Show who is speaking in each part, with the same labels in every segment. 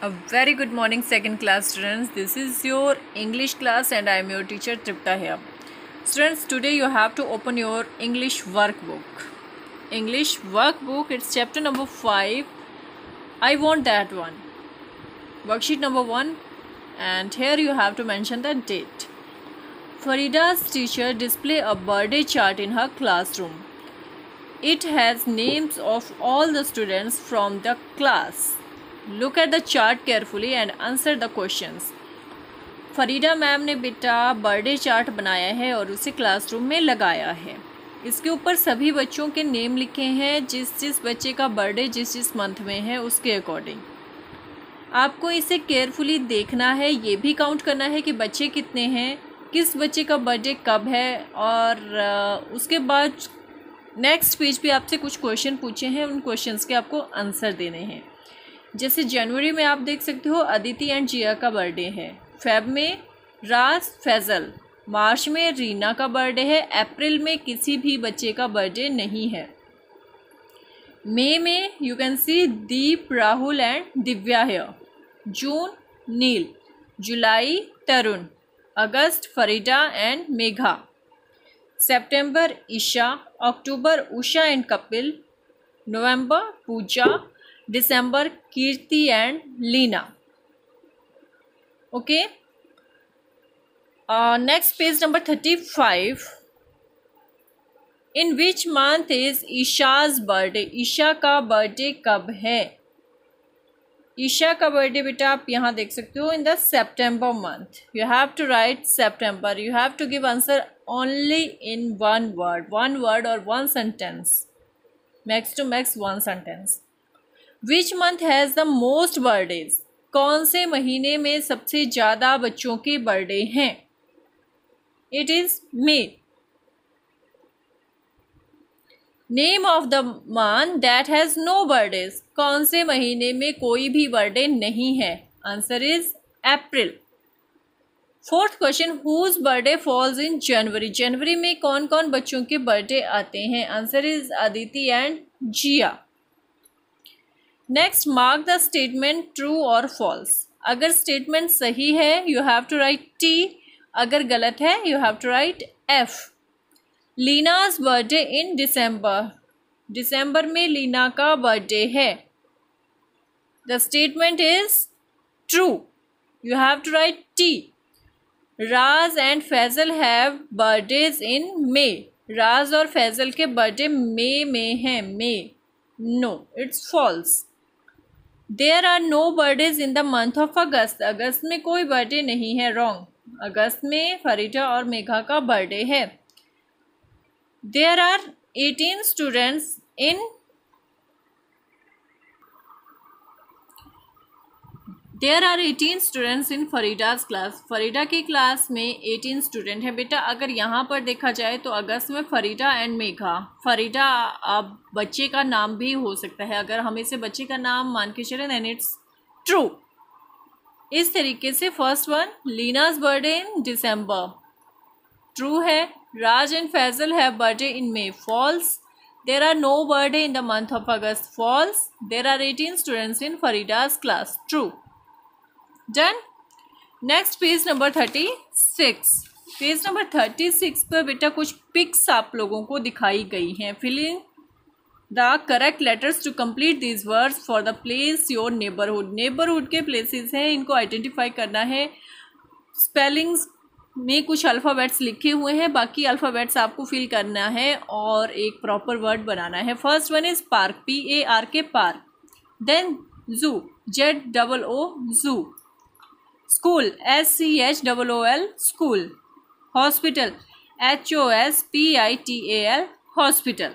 Speaker 1: A very good morning second class students. This is your English class and I am your teacher Tripta here. Students, today you have to open your English workbook. English workbook, it's chapter number 5. I want that one. Worksheet number 1, and here you have to mention the date. Farida's teacher display a birthday chart in her classroom. It has names of all the students from the class. Look at the chart carefully and answer the questions. Farida ma'am ने बेटा birthday chart बनाया है और उसे classroom में लगाया है. इसके ऊपर सभी बच्चों के नेम लिखे हैं, जिस बच्चे का बर्थडे जिस मंथ में है उसके अकॉर्डिंग. आपको इसे केयरफुली देखना है, ये भी काउंट करना है कि बच्चे कितने हैं, किस बच्चे का बर्थडे कब है, और उसके बाद नेक्स्ट पेज पे आपसे कुछ क्वेश्चन पूछे हैं, उन क्वेश्चंस के आपको आंसर देने हैं. जैसे जनवरी में आप देख सकते हो अदिति एंड जिया का बर्थडे है, फेब में राज फैज़ल, मार्च में रीना का बर्थडे है, अप्रैल में किसी भी बच्चे का बर्थडे नहीं है, मई में you can see Deep, Rahul and Divya है, जून नील, जुलाई तरुण, अगस्त फरीदा एंड मेघा, सितंबर ईशा, अक्टूबर उषा एंड कपिल, नवंबर Pooja, December Kirti and Lina. Okay. Next page number 35. In which month is Isha's birthday? Isha का बर्थडे कब है? ईशा का बर्थडे बेटा आप यहाँ देख सकते हो in the September month. You have to write September. You have to give answer only in one word or one sentence. Max to max one sentence. Which month has the most birthdays? कौन से महीने में सबसे ज़्यादा बच्चों के birthday हैं? It is May. Name of the month that has no birthdays. कौन से महीने में कोई भी बर्थडे नहीं है? Answer is April. Fourth question, whose birthday falls in January? जनवरी में कौन कौन बच्चों के बर्थडे आते हैं? Answer is Aditi and Jia. Next mark the statement true और फॉल्स. अगर स्टेटमेंट सही है you have to write T, अगर गलत है you have to write F. Leena's birthday in December. दिसंबर में लीना का बर्थडे है. The statement is true, you have to write T. Raj and Faizal have birthdays in May. Raj और फैजल के बर्थडे मई में हैं. May, no, it's false. There are no birthdays in the month of August. अगस्त में कोई बर्थडे नहीं है. रॉन्ग. अगस्त में फरीदा और मेघा का बर्थडे है. There are 18 students in Farida's class. Farida की क्लास में 18 स्टूडेंट है. बेटा अगर यहाँ पर देखा जाए तो अगस्त में फरीदा एंड मेघा. फरीदा अब बच्चे का नाम भी हो सकता है, अगर हम इसे बच्चे का नाम मान के चलें देन इट्स ट्रू. इस तरीके से first one, Leena's birthday in December, true है. Raj and Faizal have birthday in May, false. There are no birthday in the month of August, false. There are 18 students in Farida's class, true. Done. Next page number 36. Page number 36 पर बेटा कुछ pics आप लोगों को दिखाई गई हैं. Fill in the correct letters to complete these words for the place your neighbourhood. Neighbourhood के प्लेसेस हैं, इनको आइडेंटिफाई करना है. स्पेलिंग्स में कुछ अल्फ़ाबेट्स लिखे हुए हैं, बाकी अल्फ़ाबेट्स आपको फिल करना है और एक प्रॉपर वर्ड बनाना है. First one is park, PARK park. Then zoo, ZOO zoo. School, SCHOOL school. Hospital, HOSPITAL hospital.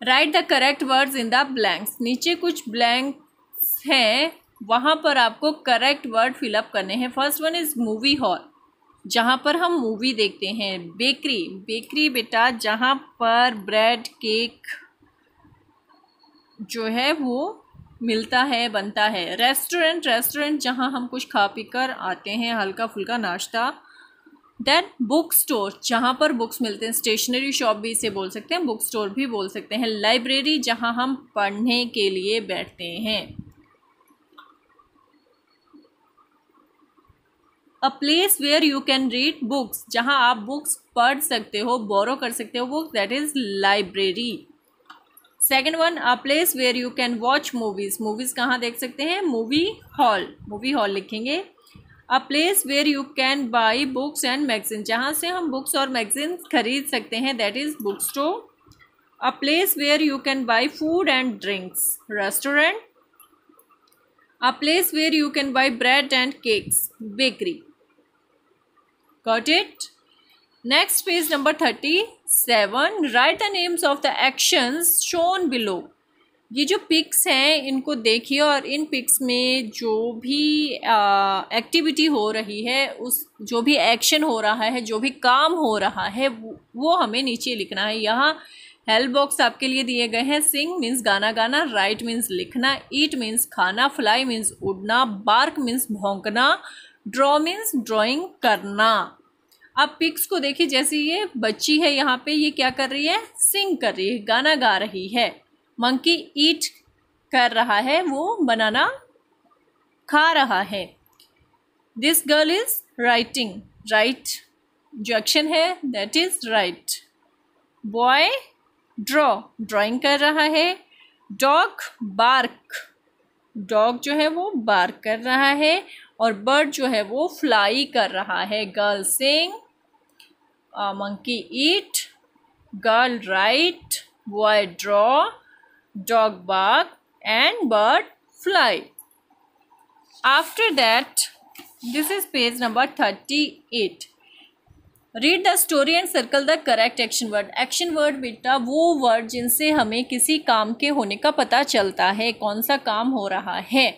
Speaker 1: Write the correct words in the blanks. नीचे कुछ ब्लैंक्स हैं, वहाँ पर आपको करेक्ट वर्ड फिलअप करने हैं. First one is movie hall, जहाँ पर हम मूवी देखते हैं. बेकरी, बेकरी बेटा जहाँ पर ब्रेड केक जो है वो मिलता है, बनता है. रेस्टोरेंट, रेस्टोरेंट जहाँ हम कुछ खा पी कर आते हैं, हल्का फुल्का नाश्ता. देन बुक स्टोर, जहाँ पर बुक्स मिलते हैं. स्टेशनरी शॉप भी इसे बोल सकते हैं, बुक स्टोर भी बोल सकते हैं. लाइब्रेरी, जहाँ हम पढ़ने के लिए बैठते हैं. A place where you can read books, जहाँ आप बुक्स पढ़ सकते हो, बोरो कर सकते हो book, that is library. Second one, a place where you can watch movies, movies कहाँ देख सकते हैं, मूवी हॉल, मूवी हॉल लिखेंगे। A place where you can buy books and magazine, जहाँ से हम बुक्स और मैगजीन खरीद सकते हैं, that is book store. A place where you can buy food and drinks, restaurant. A place where you can buy bread and cakes, bakery. Got it? Next page number 37, right the names of the actions shown below. ये जो pics हैं इनको देखिए और इन pics में जो भी activity हो रही है, उस जो भी एक्शन हो रहा है, जो भी काम हो रहा है, वो हमें नीचे लिखना है। यहाँ हेल्प बॉक्स आपके लिए दिए गए हैं। सिंग मीन्स गाना गाना, राइट मीन्स लिखना, ईट मीन्स खाना, फ्लाई मीन्स उड़ना, बार्क मीन्स भौंकना, ड्रॉ मीन्स ड्राइंग करना। अब पिक्स को देखिए, जैसे ये बच्ची है यहाँ पे, ये क्या कर रही है, सिंग कर रही है, गाना गा रही है। मंकी ईट कर रहा है, वो बनाना खा रहा है। This girl is writing, right जो एक्शन है that is right. Boy draw, drawing कर रहा है। डॉग बार्क, डॉग जो है वो बार्क कर रहा है। और बर्ड जो है वो फ्लाई कर रहा है। Girl sing, monkey eat, girl write, boy draw, dog bark and bird fly. After that, this is page number 38. Read the story and circle the correct action word. Action word बेटा वो word जिनसे हमें किसी काम के होने का पता चलता है, कौन सा काम हो रहा है।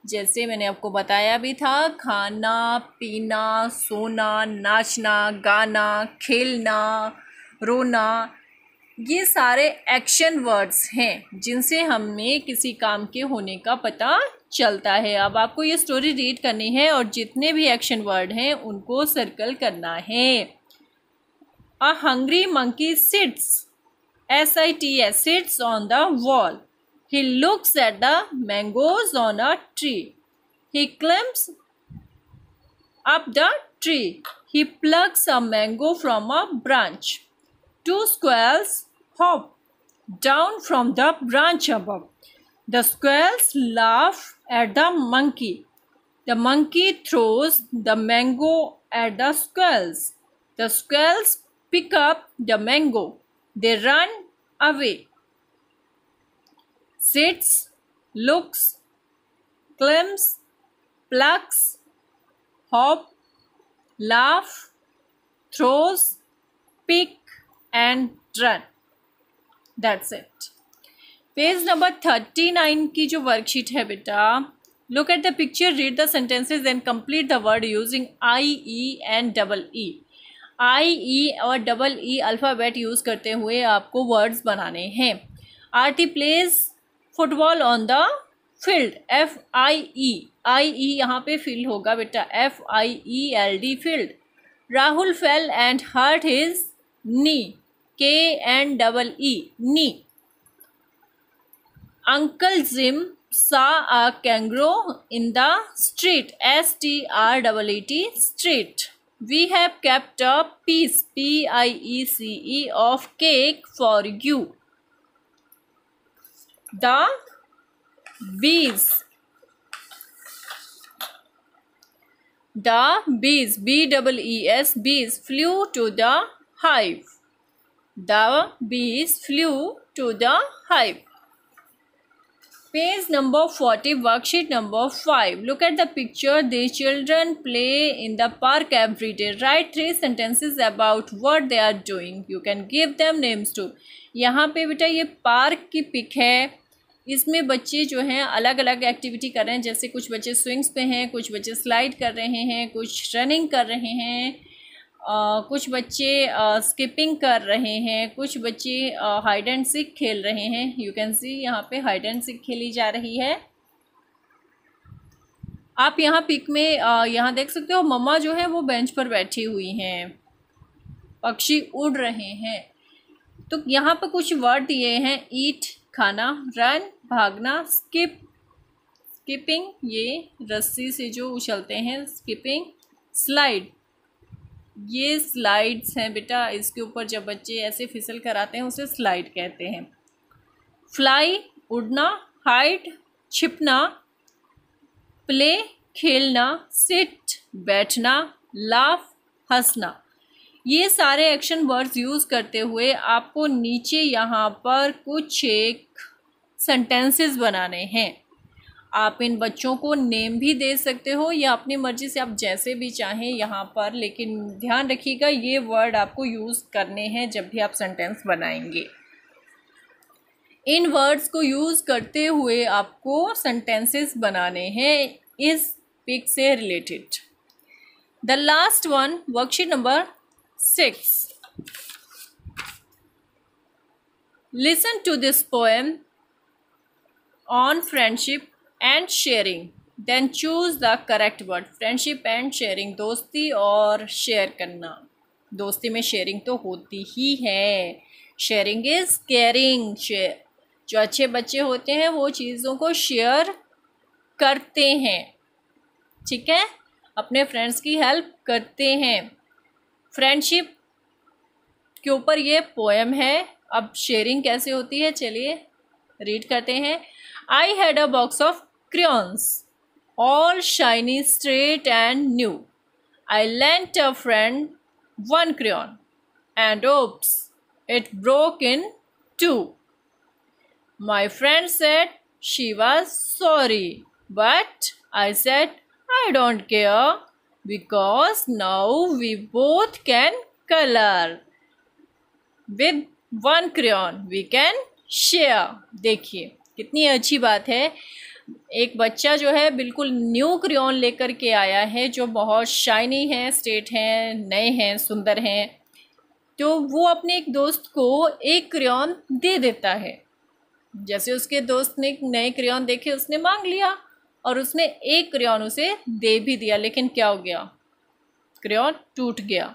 Speaker 1: जैसे मैंने आपको बताया भी था, खाना, पीना, सोना, नाचना, गाना, खेलना, रोना, ये सारे एक्शन वर्ड्स हैं जिनसे हमें किसी काम के होने का पता चलता है। अब आपको ये स्टोरी रीड करनी है और जितने भी एक्शन वर्ड हैं उनको सर्कल करना है। A hungry monkey sits, SITS, sits on the wall. He looks at the mangoes on a tree. He climbs up the tree. He plugs a mango from a branch. Two squirrels hop down from the branch above. The squirrels laugh at the monkey. The monkey throws the mango at the squirrels. The squirrels pick up the mango. They run away. Sits, looks, climbs, plucks, hop, laugh, throws, pick and run. That's it. Page number 39 की जो worksheet है बेटा, look at the picture, read the sentences and complete the word using IE and EE। IE और EE alphabet use करते हुए आपको words बनाने हैं। Aarti plays football on the field, FIE, IE यहाँ पे फील्ड होगा बेटा, FIELD field. Rahul fell and hurt his knee, KNEE, knee. Uncle Jim saw a kangaroo in the street, STREET, street. We have kept a piece, PIECE, of cake for you. The bees, BEES, bees flew to the hive. The bees flew to the hive. Page number 40, worksheet number 5. Look at the picture. The children play in the park every day. Write 3 sentences about what they are doing. You can give them names too. यहाँ पे बेटा ये park की pick है। इसमें बच्चे जो हैं अलग अलग एक्टिविटी कर रहे हैं। जैसे कुछ बच्चे स्विंग्स पे हैं, कुछ बच्चे स्लाइड कर रहे हैं, कुछ रनिंग कर रहे हैं, कुछ बच्चे स्किपिंग कर रहे हैं, कुछ बच्चे हाइड एंड सीक खेल रहे हैं। यू कैन सी यहाँ पे हाइड एंड सीक खेली जा रही है। आप यहाँ पिक में यहाँ देख सकते हो, मम्मा जो है वो बेंच पर बैठी हुई हैं, पक्षी उड़ रहे हैं। तो यहाँ पर कुछ वर्ड दिए हैं, ईट खाना, रन भागना, स्किपिंग ये रस्सी से जो उछलते हैं, स्किपिंग, स्लाइड, ये स्लाइड्स हैं बेटा, इसके ऊपर जब बच्चे ऐसे फिसल कर आते हैं उसे स्लाइड कहते हैं। फ्लाई, उड़ना। हाइड, छिपना। प्ले, खेलना। सिट, बैठना। लाफ, हंसना। ये सारे एक्शन वर्ड्स यूज़ करते हुए आपको नीचे यहाँ पर कुछ एक सेंटेंसेस बनाने हैं। आप इन बच्चों को नेम भी दे सकते हो या अपनी मर्ज़ी से आप जैसे भी चाहें यहाँ पर, लेकिन ध्यान रखिएगा ये वर्ड आपको यूज़ करने हैं जब भी आप सेंटेंस बनाएंगे। इन वर्ड्स को यूज़ करते हुए आपको सेंटेंसेस बनाने हैं इस पिक से related. The last one, worksheet number 6. Listen to this poem on friendship and sharing. Then choose the correct word. Friendship and sharing, दोस्ती और शेयर करना। दोस्ती में शेयरिंग तो होती ही है। Sharing is caring. जो अच्छे बच्चे होते हैं वो चीज़ों को शेयर करते हैं, ठीक है, अपने फ्रेंड्स की हेल्प करते हैं। फ्रेंडशिप के ऊपर ये पोएम है। अब शेयरिंग कैसे होती है चलिए रीड करते हैं। I had a box of crayons, all shiny, straight and new. I lent a friend one crayon, and oops, it broke in two. My friend said she was sorry, but I said I don't care because now we both can color. With one crayon we can share. देखिए कितनी अच्छी बात है। एक बच्चा जो है बिल्कुल न्यू क्रेयॉन लेकर के आया है जो बहुत शाइनी है, स्ट्रेट हैं, नए हैं, सुंदर हैं। तो वो अपने एक दोस्त को एक क्रेयॉन दे देता है। जैसे उसके दोस्त ने नए क्रेयॉन देखे उसने मांग लिया और उसने एक क्रेयॉन उसे दे भी दिया, लेकिन क्या हो गया, क्रेयॉन टूट गया।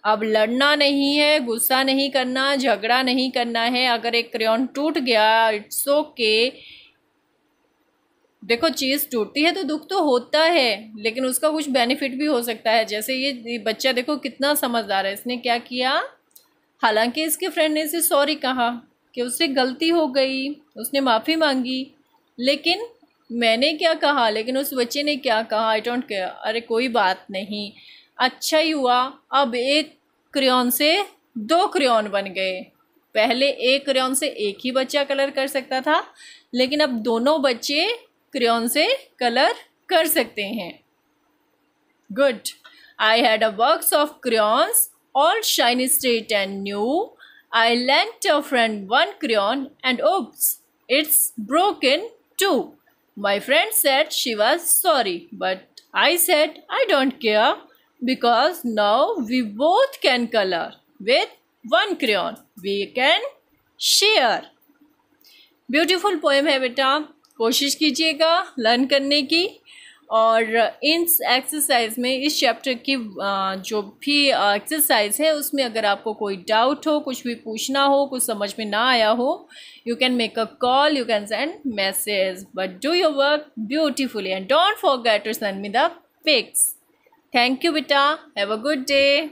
Speaker 1: अब लड़ना नहीं है, गुस्सा नहीं करना, झगड़ा नहीं करना है। अगर एक क्रेयॉन टूट गया इट्स ओके। देखो चीज़ टूटती है तो दुख तो होता है, लेकिन उसका कुछ बेनिफिट भी हो सकता है। जैसे ये बच्चा देखो कितना समझदार है, इसने क्या किया, हालांकि इसके फ्रेंड ने इसे सॉरी कहा कि उससे गलती हो गई, उसने माफ़ी मांगी, लेकिन मैंने क्या कहा, लेकिन उस बच्चे ने क्या कहा, आई डोंट केयर, अरे कोई बात नहीं, अच्छा ही हुआ। अब एक क्रेयॉन से दो क्रेयॉन बन गए। पहले एक क्रेयॉन से एक ही बच्चा कलर कर सकता था, लेकिन अब दोनों बच्चे क्रेयॉन से कलर कर सकते हैं। Good. I had a box of crayons, all shiny, straight and new. I lent a friend one crayon and oops, it's broken too. My friend said she was sorry, but I said I don't care because now we both can color. With one crayon we can share. Beautiful poem है बेटा, कोशिश कीजिएगा learn करने की। और इस exercise में, इस चैप्टर की जो भी एक्सरसाइज है उसमें अगर आपको कोई डाउट हो, कुछ भी पूछना हो, कुछ समझ में ना आया हो, you can make a call, you can send message, but do your work beautifully and don't forget to send me the pics. Thank you बेटा, हैव अ गुड डे।